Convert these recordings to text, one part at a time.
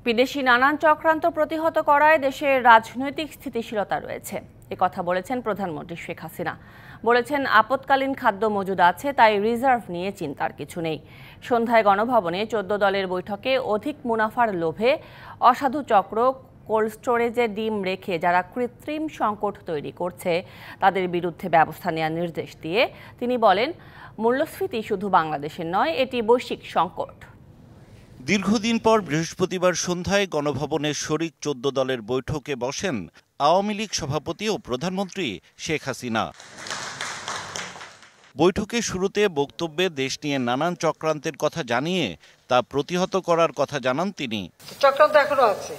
বিদেশি নানান চক্রান্ত প্রতিহত করায় দেশের রাজনৈতিক স্থিতিশীলতা রয়েছে, একথা বলেছেন প্রধানমন্ত্রী শেখ হাসিনা। বলেছেন, আপৎকালীন খাদ্য মজুদ আছে, তাই রিজার্ভ নিয়ে চিন্তার কিছু নেই। সন্ধ্যায় গণভবনে 14 দলের বৈঠকে অধিক মুনাফার লোভে অসাধু চক্র কোল্ড স্টোরেজে ডিম রেখে যারা কৃত্রিম সংকট তৈরি করছে তাদের বিরুদ্ধে ব্যবস্থা নেওয়ার নির্দেশ দিয়ে তিনি বলেন, মূল্যস্ফীতি শুধু বাংলাদেশের নয়, এটি বৈশ্বিক সংকট। দীর্ঘদিন পর বৃহস্পতিবার সন্ধ্যায় গণভবনের শরিক 14 দলের বৈঠকে বসেন আওয়ামী লীগ সভাপতি ও প্রধানমন্ত্রী শেখ হাসিনা। বৈঠকের শুরুতে বক্তব্যে দেশ নিয়ে নানান চক্রান্তের কথা জানিয়ে তা প্রতিহত করার কথা জানান তিনি। চক্রান্ত এখনো আছে,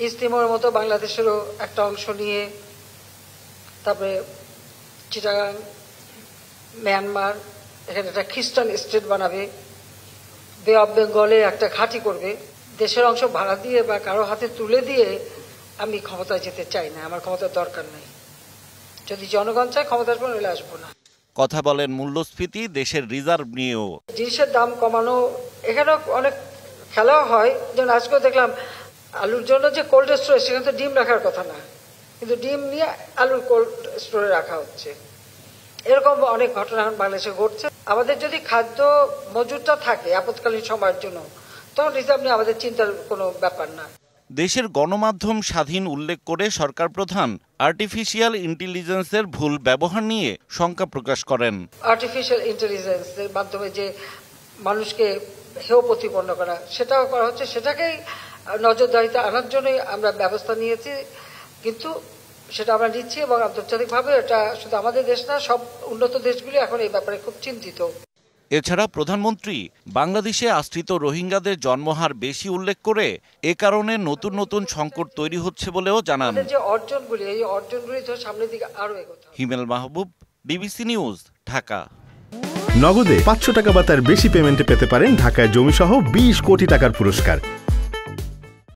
ইস্ট তিমোর মতো বাংলাদেশেরও একটা অংশ নিয়ে, তারপরে চিটাগাং, মিয়ানমার, এখানে একটা খ্রিস্টান স্টেট বানাবে, বে অফ বেঙ্গলে একটা ঘাঁটি করবে। দেশের অংশ ভাড়া দিয়ে বা কারো হাতে তুলে দিয়ে আমি ক্ষমতায় যেতে চাই না, আমার ক্ষমতার দরকার নেই। যদি জনগণ চায় ক্ষমতার পর নইলে আসবো না। কথা বলেন মূল্যস্ফীতি, দেশের রিজার্ভ নিয়েও। জিনিসের দাম কমানো, এখানে অনেক খেলা হয়। যেমন আজকেও দেখলাম আলুর জন্য যে কোল্ড স্টোরেজ, সেখানে তো ডিম রাখার কথা না, কিন্তু ডিম নিয়ে আলুর কোল্ড স্টোরে রাখা হচ্ছে। এরকম অনেক ঘটনা বাংলাদেশে ঘটছে। আমাদের যদি খাদ্য মজুদটা থাকে আপৎকালীন সময়ের জন্য, তখন রিজার্ভ নিয়ে আমাদের চিন্তার কোনো ব্যাপার না। দেশের গণমাধ্যম স্বাধীন উল্লেখ করে সরকার প্রধান আর্টিফিশিয়াল ইন্টেলিজেন্সের ভুল ব্যবহার নিয়ে শঙ্কা প্রকাশ করেন। আর্টিফিশিয়াল ইন্টেলিজেন্সের মাধ্যমে যে মানুষকে হেয় প্রতিপন্ন করা, সেটাও করা হচ্ছে। সেটাকেই নজরদারিতে আনার জন্যই আমরা ব্যবস্থা নিয়েছি, কিন্তু সেটা আমরা নিচ্ছি এবং আন্তর্জাতিকভাবে এটা শুধু আমাদের দেশ না, সব উন্নত দেশগুলি এখন এই ব্যাপারে খুব চিন্তিত। এছাড়া প্রধানমন্ত্রী বাংলাদেশে আশ্রিত রোহিঙ্গাদের জন্মহার বেশি উল্লেখ করে এ কারণে নতুন নতুন সংকট তৈরি হচ্ছে বলেও জানান। যে অর্জনগুলি, এই অর্জনগুলি তো সামনের দিকে আরো এগোতে হবে। হিমেল মাহবুব, ডিবিসি নিউজ, ঢাকা। নগদে 500 টাকা বা তার বেশি পেমেন্টে পেতে পারেন ঢাকায় জমিসহ 20 কোটি টাকার পুরস্কার।